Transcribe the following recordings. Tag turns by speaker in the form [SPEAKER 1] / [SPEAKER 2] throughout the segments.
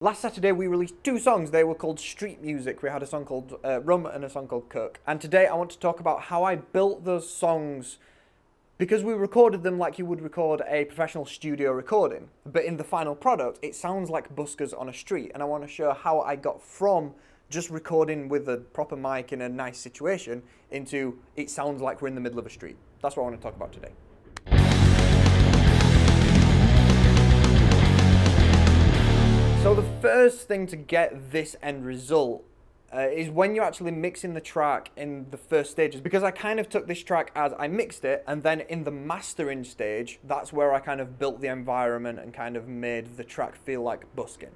[SPEAKER 1] Last Saturday we released 2 songs. They were called Street Music. We had a song called Rum and a song called Cook. And today I want to talk about how I built those songs, because we recorded them like you would record a professional studio recording. But in the final product, it sounds like buskers on a street. And I want to show how I got from just recording with a proper mic in a nice situation into it sounds like we're in the middle of a street. That's what I want to talk about today. So the first thing to get this end result is when you're actually mixing the track in the first stages, because I kind of took this track as I mixed it, and then in the mastering stage, that's where I kind of built the environment and kind of made the track feel like busking.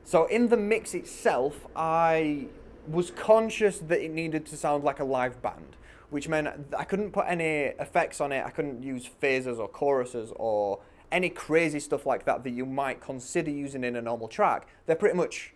[SPEAKER 1] So in the mix itself, I was conscious that it needed to sound like a live band, which meant I couldn't put any effects on it. I couldn't use phasers or choruses or any crazy stuff like that that you might consider using in a normal track. They're pretty much,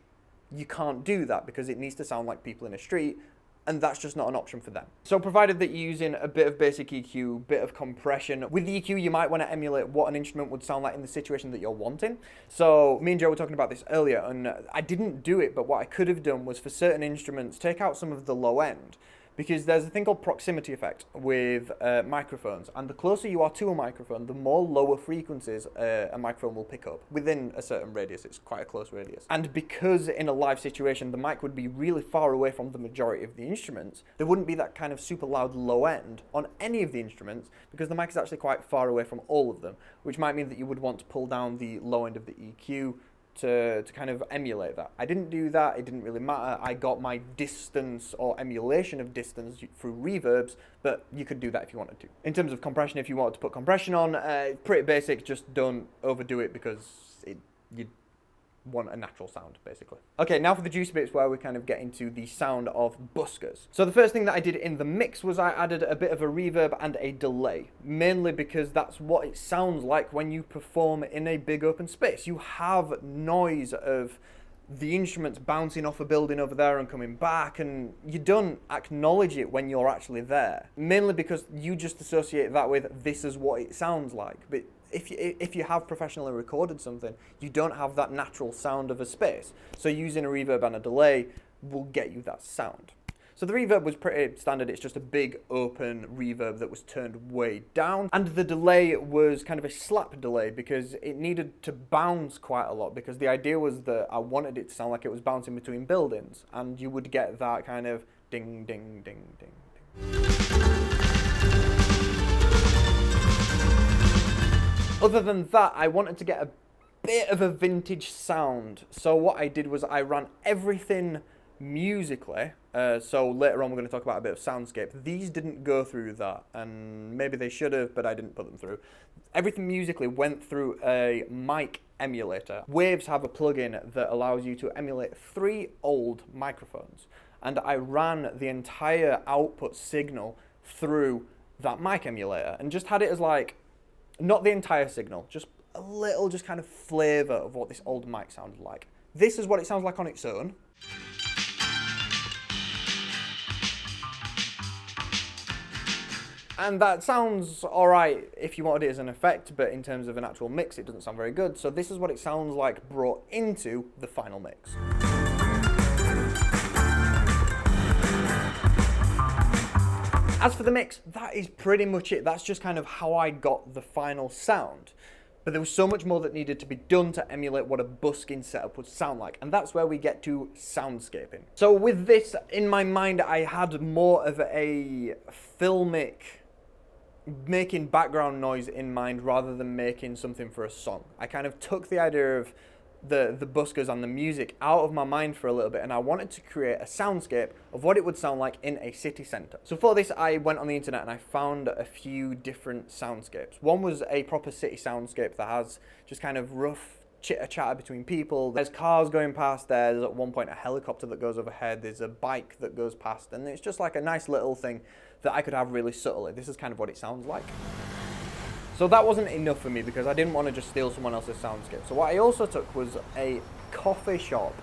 [SPEAKER 1] you can't do that because it needs to sound like people in a street, and that's just not an option for them. So provided that you're using a bit of basic EQ, bit of compression. With the EQ, you might want to emulate what an instrument would sound like in the situation that you're wanting. So me and Joe were talking about this earlier, and I didn't do it, but what I could have done was for certain instruments, take out some of the low end. Because there's a thing called proximity effect with microphones, and the closer you are to a microphone, the more lower frequencies a microphone will pick up within a certain radius. It's quite a close radius. And because in a live situation the mic would be really far away from the majority of the instruments, there wouldn't be that kind of super loud low end on any of the instruments, because the mic is actually quite far away from all of them, which might mean that you would want to pull down the low end of the EQ to kind of emulate that. I didn't do that, it didn't really matter. I got my distance or emulation of distance through reverbs, but you could do that if you wanted to. In terms of compression, if you wanted to put compression on, pretty basic, just don't overdo it because you want a natural sound, basically. Okay, now for the juicy bits where we kind of get into the sound of buskers. So the first thing that I did in the mix was I added a bit of a reverb and a delay, mainly because that's what it sounds like when you perform in a big open space. You have noise of the instruments bouncing off a building over there and coming back, and you don't acknowledge it when you're actually there, mainly because you just associate that with this is what it sounds like. But if you have professionally recorded something, you don't have that natural sound of a space. So using a reverb and a delay will get you that sound. So the reverb was pretty standard. It's just a big open reverb that was turned way down. And the delay was kind of a slap delay because it needed to bounce quite a lot, because the idea was that I wanted it to sound like it was bouncing between buildings, and you would get that kind of ding, ding, ding, ding, ding. Other than that, I wanted to get a bit of a vintage sound. So what I did was I ran everything musically. So later on we're going to talk about a bit of soundscape. These didn't go through that, and maybe they should have, but I didn't put them through. Everything musically went through a mic emulator. Waves have a plugin that allows you to emulate 3 old microphones, and I ran the entire output signal through that mic emulator and just had it as like, not the entire signal, just a little, just kind of flavor of what this old mic sounded like. This is what it sounds like on its own. And that sounds alright if you wanted it as an effect, but in terms of an actual mix, it doesn't sound very good. So this is what it sounds like brought into the final mix. As for the mix, that is pretty much it. That's just kind of how I got the final sound. But there was so much more that needed to be done to emulate what a busking setup would sound like, and that's where we get to soundscaping. So with this in my mind, I had more of a filmic, making background noise in mind rather than making something for a song. I kind of took the idea of the buskers and the music out of my mind for a little bit, and I wanted to create a soundscape of what it would sound like in a city centre. So for this, I went on the internet and I found a few different soundscapes. One was a proper city soundscape that has just kind of rough chitter-chatter between people. There's cars going past, there's at one point a helicopter that goes overhead, there's a bike that goes past, and it's just like a nice little thing that I could have really subtly. This is kind of what it sounds like. So that wasn't enough for me because I didn't want to just steal someone else's soundscape. So what I also took was a coffee shop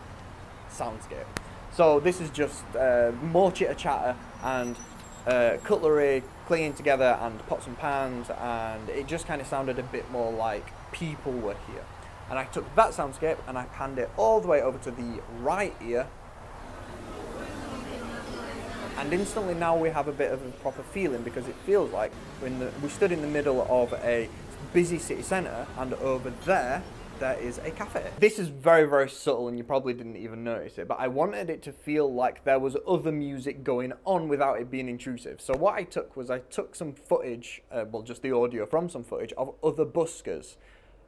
[SPEAKER 1] soundscape. So this is just more chitter chatter and cutlery clinging together and pots and pans, and it just kind of sounded a bit more like people were here. And I took that soundscape and I panned it all the way over to the right ear. And instantly now we have a bit of a proper feeling, because it feels like we stood in the middle of a busy city centre, and over there is a cafe. This is very, very subtle and you probably didn't even notice it, but I wanted it to feel like there was other music going on without it being intrusive. So what I took was, I took some footage, well, just the audio from some footage of other buskers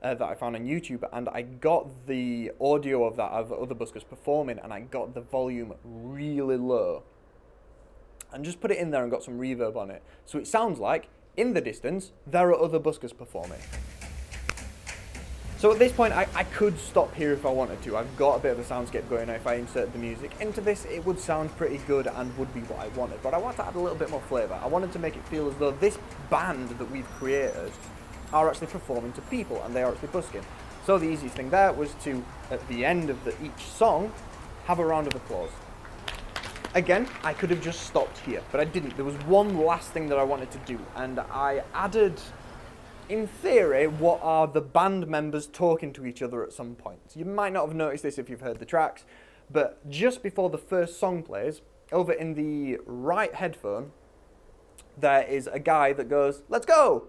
[SPEAKER 1] that I found on YouTube, and I got the audio of that, of other buskers performing, and I got the volume really low and just put it in there and got some reverb on it. So it sounds like, in the distance, there are other buskers performing. So at this point, I could stop here if I wanted to. I've got a bit of a soundscape going on. If I insert the music into this, it would sound pretty good and would be what I wanted. But I want to add a little bit more flavour. I wanted to make it feel as though this band that we've created are actually performing to people, and they are actually busking. So the easiest thing there was to, at the end of each song, have a round of applause. Again, I could have just stopped here, but I didn't. There was one last thing that I wanted to do, and I added, in theory, what are the band members talking to each other at some point. You might not have noticed this if you've heard the tracks, but just before the first song plays, over in the right headphone, there is a guy that goes, "Let's go!"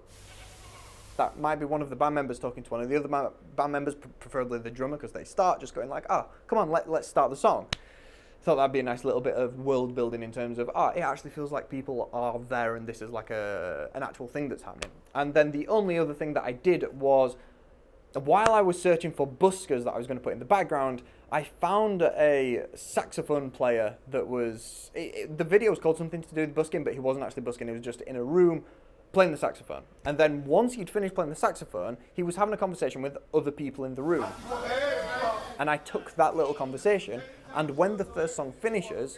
[SPEAKER 1] That might be one of the band members talking to one of the other band members, preferably the drummer, because they start just going like, "Oh, come on, let's start the song." Thought that'd be a nice little bit of world building in terms of, it actually feels like people are there and this is like an actual thing that's happening. And then the only other thing that I did was, while I was searching for buskers that I was going to put in the background, I found a saxophone player that was, the video was called something to do with busking, but he wasn't actually busking, he was just in a room playing the saxophone. And then once he'd finished playing the saxophone, he was having a conversation with other people in the room. And I took that little conversation, and when the first song finishes,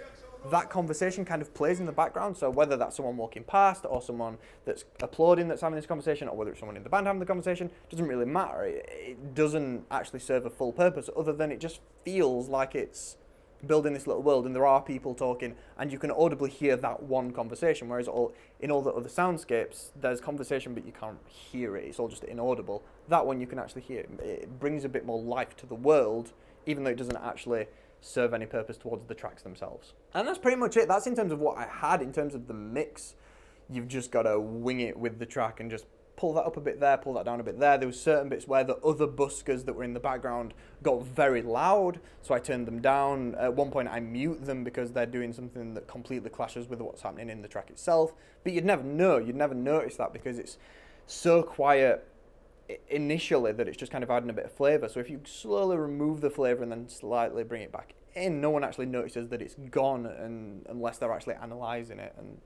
[SPEAKER 1] that conversation kind of plays in the background. So whether that's someone walking past, or someone that's applauding that's having this conversation, or whether it's someone in the band having the conversation, doesn't really matter. It doesn't actually serve a full purpose, other than it just feels like it's building this little world, and there are people talking, and you can audibly hear that one conversation, whereas in all the other soundscapes, there's conversation, but you can't hear it. It's all just inaudible. That one you can actually hear. It brings a bit more life to the world, even though it doesn't actually serve any purpose towards the tracks themselves. And that's pretty much it. That's in terms of what I had. In terms of the mix, you've just got to wing it with the track and just pull that up a bit there, pull that down a bit there. There was certain bits where the other buskers that were in the background got very loud, so I turned them down. At one point I mute them because they're doing something that completely clashes with what's happening in the track itself. But you'd never know, you'd never notice that, because it's so quiet initially that it's just kind of adding a bit of flavour. So if you slowly remove the flavour and then slightly bring it back in, no one actually notices that it's gone, and unless they're actually analysing it, and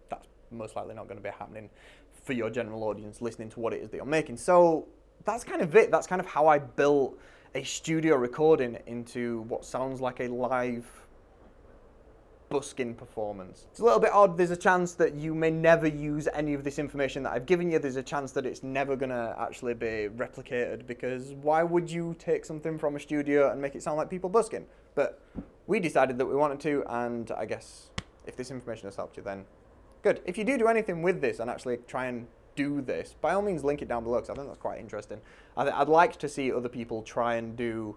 [SPEAKER 1] that's most likely not going to be happening for your general audience listening to what it is that you're making. So that's kind of it. That's kind of how I built a studio recording into what sounds like a live busking performance. It's a little bit odd. There's a chance that you may never use any of this information that I've given you. There's a chance that it's never going to actually be replicated, because why would you take something from a studio and make it sound like people busking? But we decided that we wanted to, and I guess if this information has helped you, then good. If you do anything with this and actually try and do this, by all means link it down below, because I think that's quite interesting. I'd like to see other people try and do...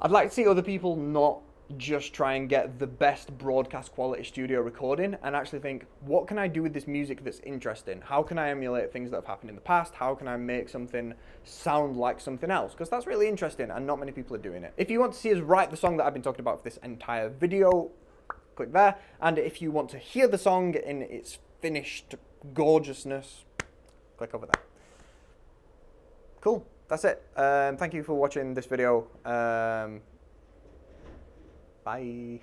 [SPEAKER 1] I'd like to see other people not just try and get the best broadcast quality studio recording, and actually think, what can I do with this music that's interesting? How can I emulate things that have happened in the past? How can I make something sound like something else? Because that's really interesting, and not many people are doing it. If you want to see us write the song that I've been talking about for this entire video, click there. And if you want to hear the song in its finished gorgeousness, click over there. Cool, that's it. Thank you for watching this video. Bye.